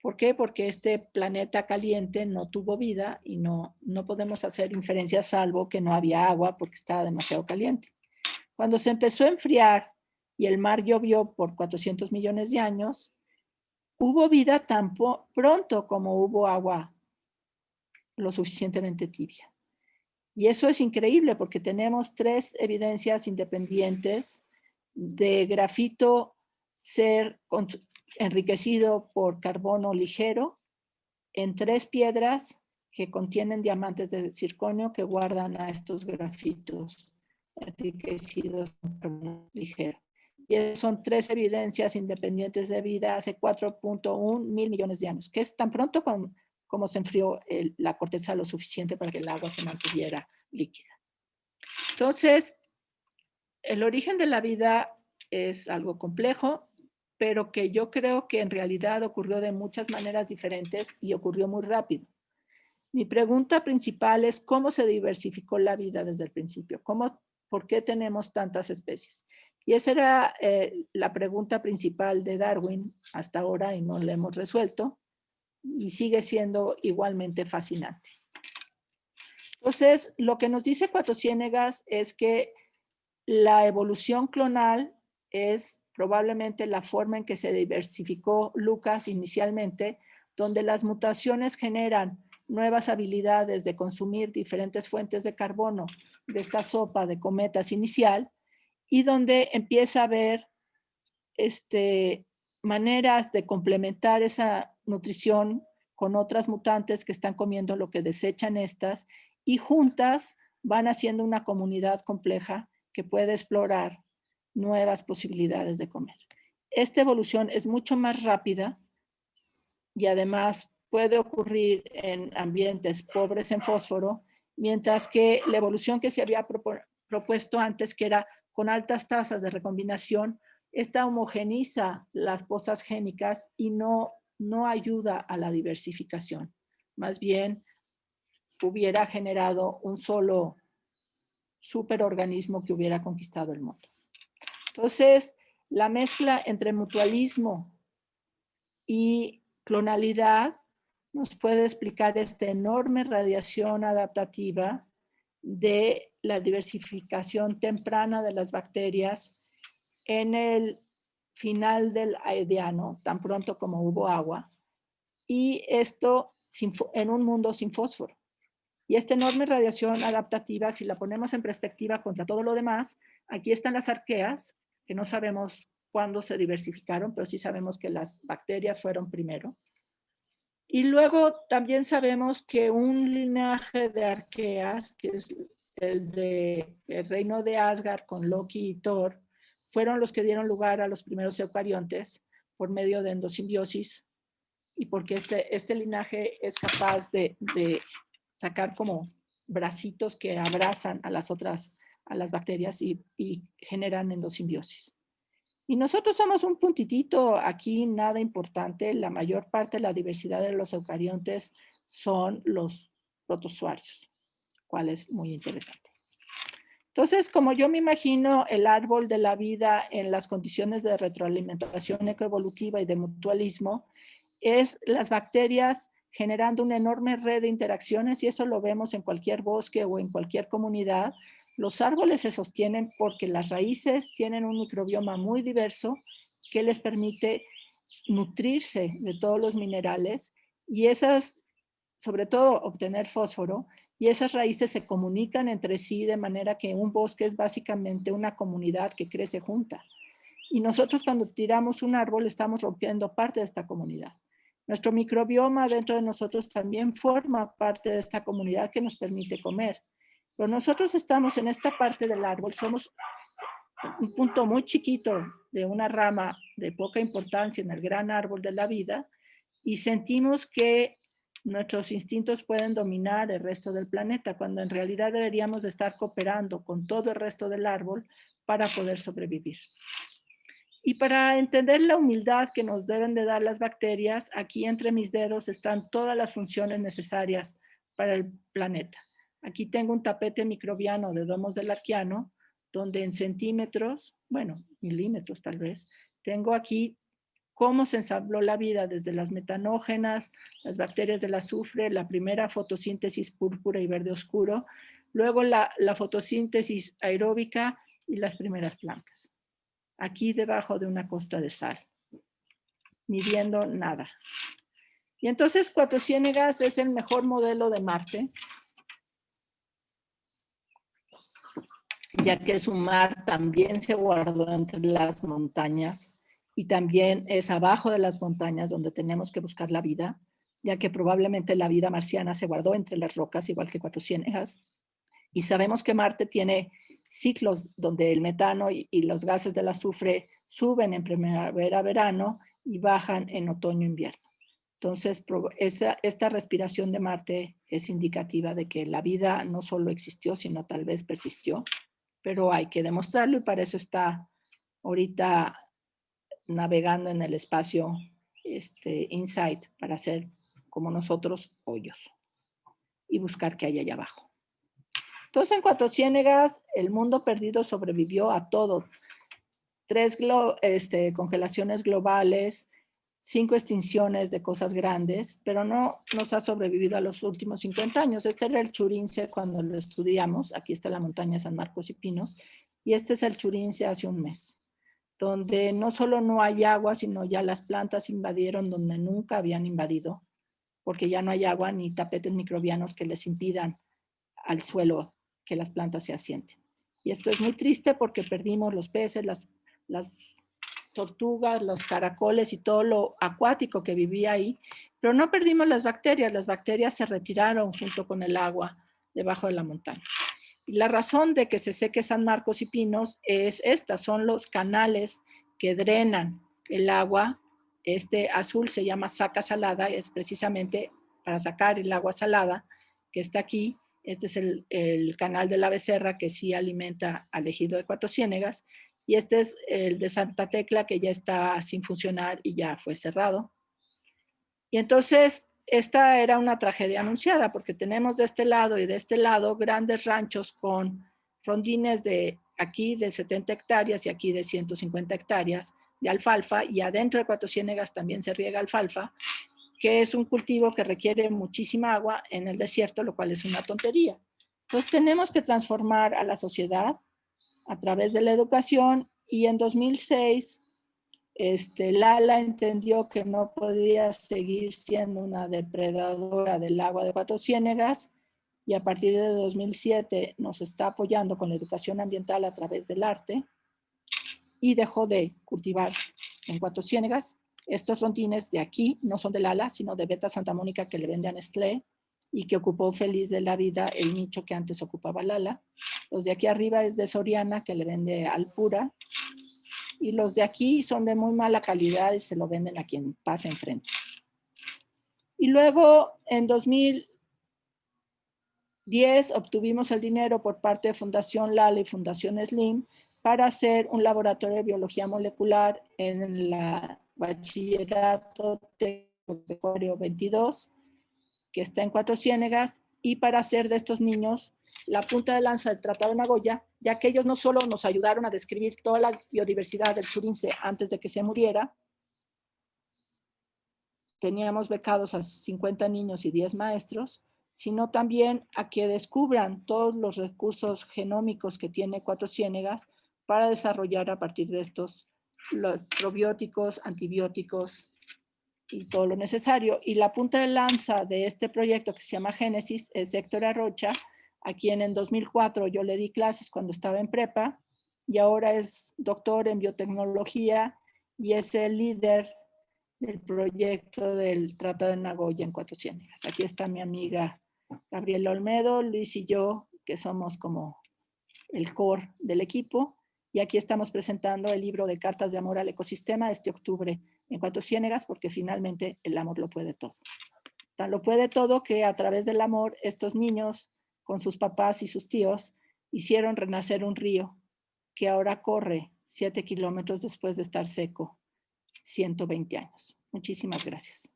¿Por qué? Porque este planeta caliente no tuvo vida y no podemos hacer inferencias salvo que no había agua porque estaba demasiado caliente. Cuando se empezó a enfriar y el mar llovió por 400 millones de años, hubo vida tan pronto como hubo agua lo suficientemente tibia. Y eso es increíble porque tenemos 3 evidencias independientes de grafito ser enriquecido por carbono ligero en 3 piedras que contienen diamantes de circonio que guardan a estos grafitos enriquecidos con carbono ligero. Y son 3 evidencias independientes de vida hace 4.1 mil millones de años, que es tan pronto como se enfrió la corteza lo suficiente para que el agua se mantuviera líquida. Entonces, el origen de la vida es algo complejo, pero que yo creo que en realidad ocurrió de muchas maneras diferentes y ocurrió muy rápido. Mi pregunta principal es cómo se diversificó la vida desde el principio, por qué tenemos tantas especies. Y esa era la pregunta principal de Darwin hasta ahora y no la hemos resuelto y sigue siendo igualmente fascinante. Entonces, lo que nos dice Cuatro Ciénegas es que la evolución clonal es probablemente la forma en que se diversificó Lucas inicialmente, donde las mutaciones generan nuevas habilidades de consumir diferentes fuentes de carbono de esta sopa de cometas inicial y donde empieza a haber maneras de complementar esa nutrición con otras mutantes que están comiendo lo que desechan estas y juntas van haciendo una comunidad compleja que puede explorar nuevas posibilidades de comer. Esta evolución es mucho más rápida y además puede ocurrir en ambientes pobres en fósforo, mientras que la evolución que se había propuesto antes, que era con altas tasas de recombinación, esta homogeniza las pozas génicas y no ayuda a la diversificación. Más bien, hubiera generado un solo superorganismo que hubiera conquistado el mundo. Entonces, la mezcla entre mutualismo y clonalidad nos puede explicar esta enorme radiación adaptativa de la diversificación temprana de las bacterias en el final del Aediano, tan pronto como hubo agua, y esto en un mundo sin fósforo. Y esta enorme radiación adaptativa, si la ponemos en perspectiva contra todo lo demás, aquí están las arqueas, que no sabemos cuándo se diversificaron, pero sí sabemos que las bacterias fueron primero. Y luego también sabemos que un linaje de arqueas, que es el reino de Asgard con Loki y Thor, fueron los que dieron lugar a los primeros eucariontes por medio de endosimbiosis y porque este linaje es capaz de sacar como bracitos que abrazan a las bacterias y generan endosimbiosis. Y nosotros somos un puntitito aquí, nada importante. La mayor parte de la diversidad de los eucariontes son los protozoarios, cual es muy interesante. Entonces, como yo me imagino el árbol de la vida en las condiciones de retroalimentación ecoevolutiva y de mutualismo, es las bacterias generando una enorme red de interacciones y eso lo vemos en cualquier bosque o en cualquier comunidad. Los árboles se sostienen porque las raíces tienen un microbioma muy diverso que les permite nutrirse de todos los minerales y esas, sobre todo obtener fósforo, y esas raíces se comunican entre sí de manera que un bosque es básicamente una comunidad que crece junta. Y nosotros cuando tiramos un árbol estamos rompiendo parte de esta comunidad. Nuestro microbioma dentro de nosotros también forma parte de esta comunidad que nos permite comer. Pero nosotros estamos en esta parte del árbol, somos un punto muy chiquito de una rama de poca importancia en el gran árbol de la vida y sentimos que nuestros instintos pueden dominar el resto del planeta, cuando en realidad deberíamos de estar cooperando con todo el resto del árbol para poder sobrevivir. Y para entender la humildad que nos deben de dar las bacterias, aquí entre mis dedos están todas las funciones necesarias para el planeta. Aquí tengo un tapete microbiano de domos del arqueano, donde en centímetros, bueno, milímetros tal vez, tengo aquí cómo se ensambló la vida desde las metanógenas, las bacterias del azufre, la primera fotosíntesis púrpura y verde oscuro, luego la fotosíntesis aeróbica y las primeras plantas. Aquí debajo de una costa de sal, midiendo nada. Y entonces Cuatro Ciénegas es el mejor modelo de Marte, ya que su mar también se guardó entre las montañas y también es abajo de las montañas donde tenemos que buscar la vida, ya que probablemente la vida marciana se guardó entre las rocas, igual que Cuatro Ciénegas. Y sabemos que Marte tiene ciclos donde el metano y los gases del azufre suben en primavera-verano y bajan en otoño-invierno. Entonces, esta respiración de Marte es indicativa de que la vida no solo existió, sino tal vez persistió, pero hay que demostrarlo y para eso está ahorita navegando en el espacio InSight para hacer como nosotros hoyos. y buscar qué hay allá abajo. Entonces, en Cuatro Ciénegas, el mundo perdido sobrevivió a todo. 3 congelaciones globales, 5 extinciones de cosas grandes, pero no nos ha sobrevivido a los últimos 50 años. Este era el Churince cuando lo estudiamos. Aquí está la montaña San Marcos y Pinos. Y este es el Churince hace un mes, donde no solo no hay agua, sino ya las plantas invadieron donde nunca habían invadido, porque ya no hay agua ni tapetes microbianos que les impidan al suelo que las plantas se asienten. Y esto es muy triste porque perdimos los peces, las tortugas, los caracoles y todo lo acuático que vivía ahí, pero no perdimos las bacterias se retiraron junto con el agua debajo de la montaña. Y la razón de que se seque San Marcos y Pinos es esta, son los canales que drenan el agua. Este azul se llama saca salada, es precisamente para sacar el agua salada que está aquí. Este es el canal de la Becerra que sí alimenta al ejido de Cuatro Ciénegas. Y este es el de Santa Tecla que ya está sin funcionar y ya fue cerrado. Y entonces esta era una tragedia anunciada porque tenemos de este lado y de este lado grandes ranchos con rondines de aquí de 70 hectáreas y aquí de 150 hectáreas de alfalfa, y adentro de Cuatro Ciénegas también se riega alfalfa, que es un cultivo que requiere muchísima agua en el desierto, lo cual es una tontería. Entonces tenemos que transformar a la sociedad a través de la educación, y en 2006 Lala entendió que no podía seguir siendo una depredadora del agua de Cuatro Ciénegas, y a partir de 2007 nos está apoyando con la educación ambiental a través del arte, y dejó de cultivar en Cuatro Ciénegas. Estos rondines de aquí no son de Lala, sino de Beta Santa Mónica, que le vende a Nestlé y que ocupó feliz de la vida el nicho que antes ocupaba Lala. Los de aquí arriba es de Soriana, que le vende al Pura, y los de aquí son de muy mala calidad y se lo venden a quien pasa enfrente. Y luego en 2010 obtuvimos el dinero por parte de Fundación Lala y Fundación Slim para hacer un laboratorio de biología molecular en la Bachillerato Agropecuario 22, que está en Cuatro Ciénegas, y para hacer de estos niños la punta de lanza del Tratado de Nagoya, ya que ellos no solo nos ayudaron a describir toda la biodiversidad del Churince antes de que se muriera. Teníamos becados a 50 niños y 10 maestros, sino también a que descubran todos los recursos genómicos que tiene Cuatro Ciénegas para desarrollar a partir de estos los probióticos, antibióticos y todo lo necesario. Y la punta de lanza de este proyecto, que se llama Génesis, es Héctor Arrocha, a quien en 2004 yo le di clases cuando estaba en prepa, y ahora es doctor en biotecnología y es el líder del proyecto del Tratado de Nagoya en Cuatro Ciénegas. Aquí está mi amiga Gabriela Olmedo, Luis y yo, que somos como el core del equipo. Y aquí estamos presentando el libro de Cartas de Amor al Ecosistema este octubre en Cuatro Ciénegas, porque finalmente el amor lo puede todo. Tan lo puede todo que a través del amor estos niños, con sus papás y sus tíos, hicieron renacer un río que ahora corre 7 kilómetros después de estar seco 120 años. Muchísimas gracias.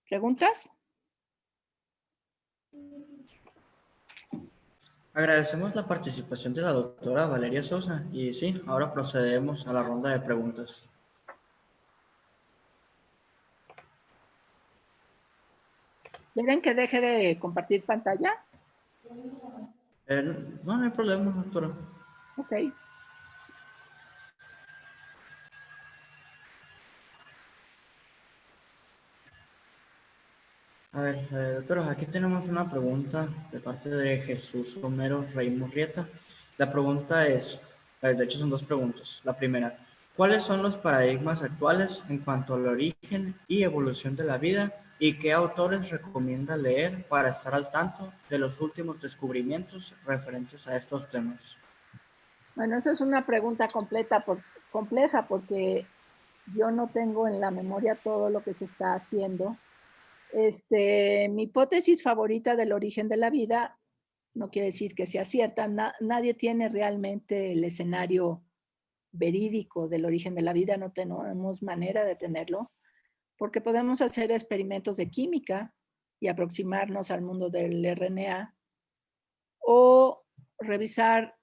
¿Preguntas? Agradecemos la participación de la doctora Valeria Sosa y sí, ahora procedemos a la ronda de preguntas. ¿Quieren que deje de compartir pantalla? No hay problema, doctora. Ok. A ver, doctora, aquí tenemos una pregunta de parte de Jesús Romero Rey Murrieta. La pregunta es, de hecho son dos preguntas. La primera, ¿cuáles son los paradigmas actuales en cuanto al origen y evolución de la vida y qué autores recomienda leer para estar al tanto de los últimos descubrimientos referentes a estos temas? Bueno, esa es una pregunta compleja porque yo no tengo en la memoria todo lo que se está haciendo. Mi hipótesis favorita del origen de la vida, no quiere decir que sea cierta, nadie tiene realmente el escenario verídico del origen de la vida, no tenemos manera de tenerlo, porque podemos hacer experimentos de química y aproximarnos al mundo del RNA, o revisar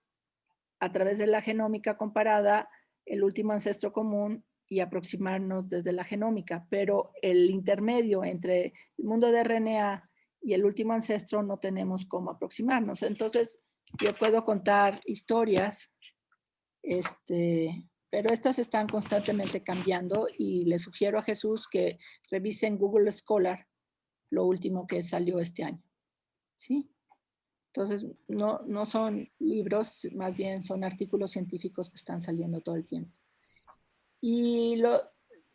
a través de la genómica comparada el último ancestro común y aproximarnos desde la genómica, pero el intermedio entre el mundo de RNA y el último ancestro no tenemos cómo aproximarnos. Entonces, yo puedo contar historias, pero estas están constantemente cambiando y le sugiero a Jesús que revisen Google Scholar, lo último que salió este año. ¿Sí? Entonces, no son libros, más bien son artículos científicos que están saliendo todo el tiempo. Y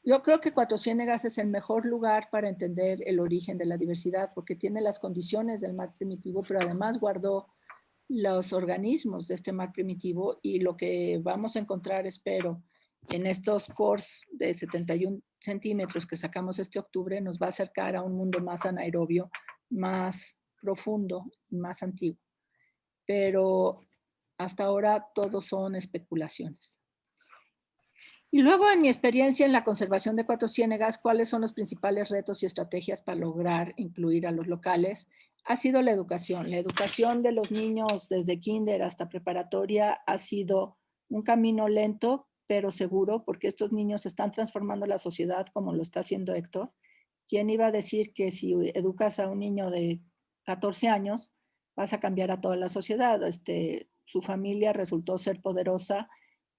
yo creo que Cuatro Ciénegas es el mejor lugar para entender el origen de la diversidad, porque tiene las condiciones del mar primitivo, pero además guardó los organismos de este mar primitivo, y lo que vamos a encontrar, espero, en estos cores de 71 centímetros que sacamos este octubre, nos va a acercar a un mundo más anaerobio, más profundo y más antiguo. Pero hasta ahora todos son especulaciones. Y luego, en mi experiencia en la conservación de Cuatro Ciénegas, ¿cuáles son los principales retos y estrategias para lograr incluir a los locales? Ha sido la educación. La educación de los niños desde kinder hasta preparatoria ha sido un camino lento, pero seguro, porque estos niños están transformando la sociedad como lo está haciendo Héctor. ¿Quién iba a decir que si educas a un niño de 14 años, vas a cambiar a toda la sociedad? Su familia resultó ser poderosa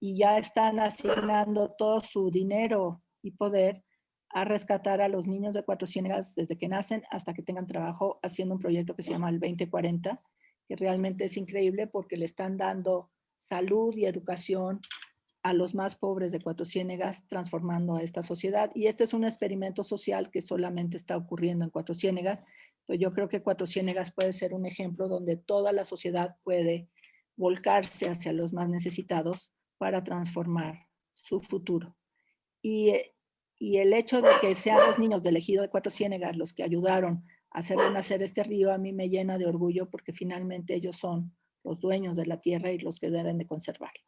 y ya están asignando todo su dinero y poder a rescatar a los niños de Cuatro Ciénegas desde que nacen hasta que tengan trabajo, haciendo un proyecto que se llama el 2040, que realmente es increíble porque le están dando salud y educación a los más pobres de Cuatro Ciénegas, transformando a esta sociedad. Y este es un experimento social que solamente está ocurriendo en Cuatro Ciénegas. Pues yo creo que Cuatro Ciénegas puede ser un ejemplo donde toda la sociedad puede volcarse hacia los más necesitados para transformar su futuro. Y, y el hecho de que sean los niños del ejido de Cuatro Ciénegas los que ayudaron a hacer nacer este río, a mí me llena de orgullo, porque finalmente ellos son los dueños de la tierra y los que deben de conservarla.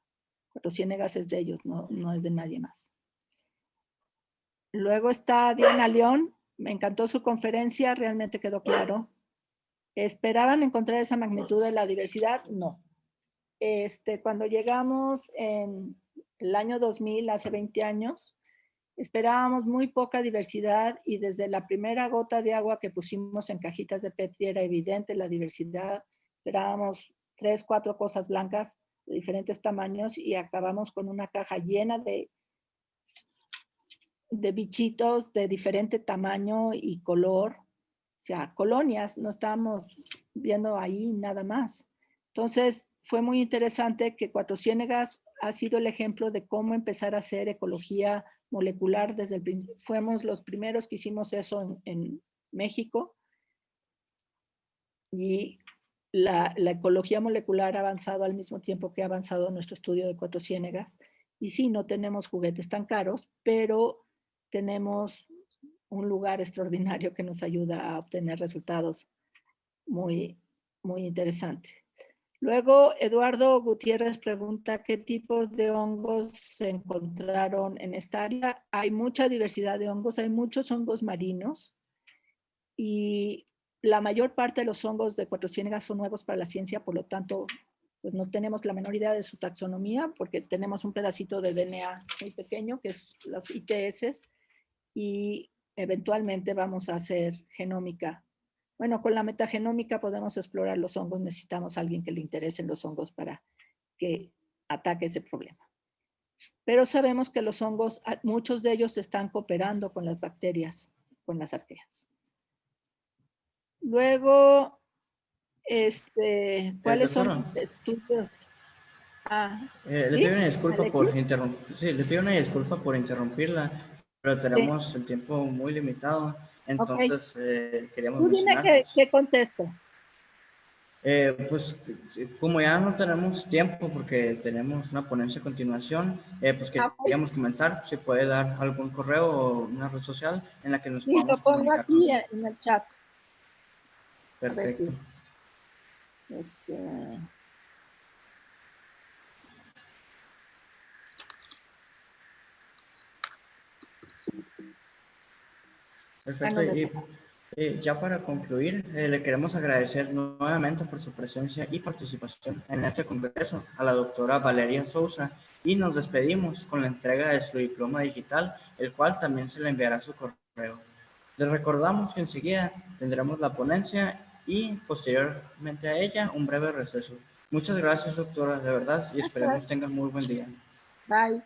Cuatro Ciénegas es de ellos, no es de nadie más. Luego está Diana León. Me encantó su conferencia, realmente quedó claro. ¿Esperaban encontrar esa magnitud de la diversidad? No. Cuando llegamos en el año 2000, hace 20 años, esperábamos muy poca diversidad, y desde la primera gota de agua que pusimos en cajitas de Petri era evidente la diversidad. Esperábamos 3, 4 cosas blancas de diferentes tamaños y acabamos con una caja llena de bichitos de diferente tamaño y color. O sea, colonias, no estábamos viendo ahí nada más. Entonces, fue muy interesante que Cuatro Ciénegas ha sido el ejemplo de cómo empezar a hacer ecología molecular desde el principio. Fuimos los primeros que hicimos eso en México, y la ecología molecular ha avanzado al mismo tiempo que ha avanzado nuestro estudio de Cuatro Ciénegas. Y sí, no tenemos juguetes tan caros, pero tenemos un lugar extraordinario que nos ayuda a obtener resultados muy, muy interesantes. Luego, Eduardo Gutiérrez pregunta qué tipos de hongos se encontraron en esta área. Hay mucha diversidad de hongos, hay muchos hongos marinos, y la mayor parte de los hongos de Cuatro Ciénegas son nuevos para la ciencia, por lo tanto, pues no tenemos la menor idea de su taxonomía, porque tenemos un pedacito de DNA muy pequeño, que es los ITS, y eventualmente vamos a hacer genómica. Bueno, con la metagenómica podemos explorar los hongos. Necesitamos a alguien que le interesen los hongos para que ataque ese problema. Pero sabemos que los hongos, muchos de ellos están cooperando con las bacterias, con las arqueas. Luego, ¿cuáles son Doctora, los estudios? le ¿Sí? pido una disculpa ¿Alexis? sí, le pido una disculpa por interrumpirla, pero Sí. tenemos el tiempo muy limitado, Ok. entonces queríamos Tú dime mencionar, pues, qué contesto. pues como ya no tenemos tiempo porque tenemos una ponencia a continuación, pues Ok. queríamos comentar si puede dar algún correo o una red social en la que nos Sí, lo podamos pongo comunicar con aquí usted. en el chat. A ver Perfecto. si. Este, Perfecto. ¿dónde Y está? Ya para concluir, le queremos agradecer nuevamente por su presencia y participación en este congreso a la doctora Valeria Sousa y nos despedimos con la entrega de su diploma digital, el cual también se le enviará a su correo. Les recordamos que enseguida tendremos la ponencia y posteriormente a ella un breve receso. Muchas gracias, doctora, de verdad, y esperemos tengan muy buen día. Bye.